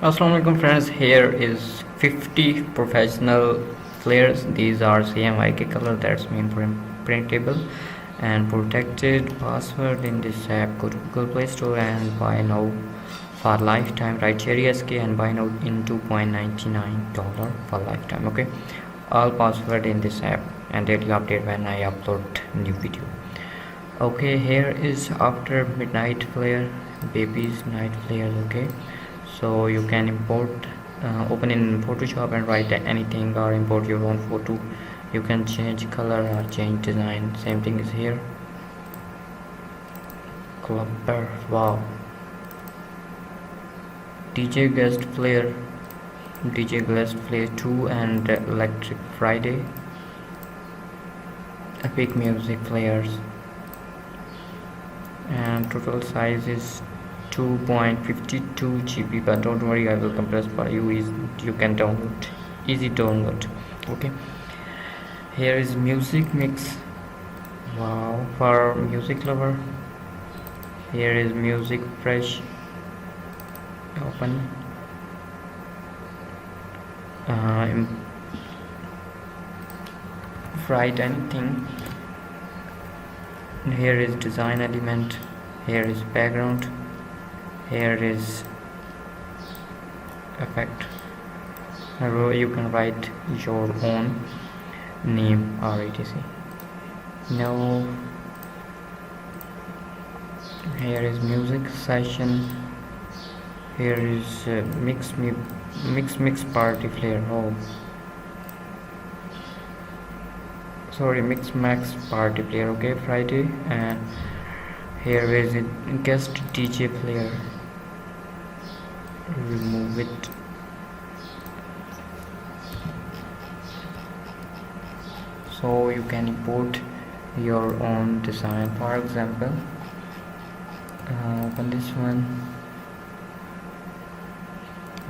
Assalamualaikum friends, here is 50 professional flares. These are CMYK color, that's mean printable and protected. Password in this app, go to Google Play Store and buy now for lifetime. Write Sheri SK and buy now in $2.99 for lifetime. Okay, all password in this app and daily update when I upload new video. Okay, here is after midnight flare, baby's night flare. Okay, so you can import open in Photoshop and write anything or import your own photo. You can change color or change design. Same thing is here. Clubber, wow. DJ guest flare, DJ guest flare 2 and electric Friday, epic music flares, and total size is 2.52 GB, but don't worry, I will compress for you. You can download, easy download. Okay, here is music mix, wow, for music lover. Here is music fresh, open, write anything. Here is design element, here is background, here is effect. You can write your own name or etc. Now here is music session. Here is mix party flare. Oh, sorry, mix max party flare. Okay, Friday. And here is it, guest DJ flare. Remove it. So you can import your own design. For example, open this one.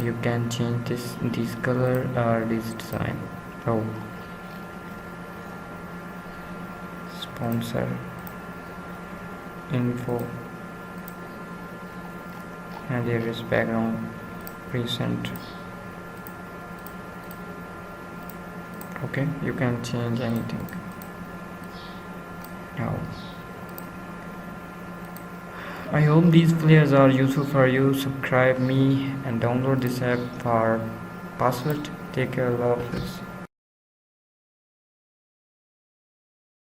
You can change this color or this design. Oh, sponsor info, and there is background recent. Okay, you can change anything. Now I hope these flares are useful for you. Subscribe me and download this app for password. Take care, love.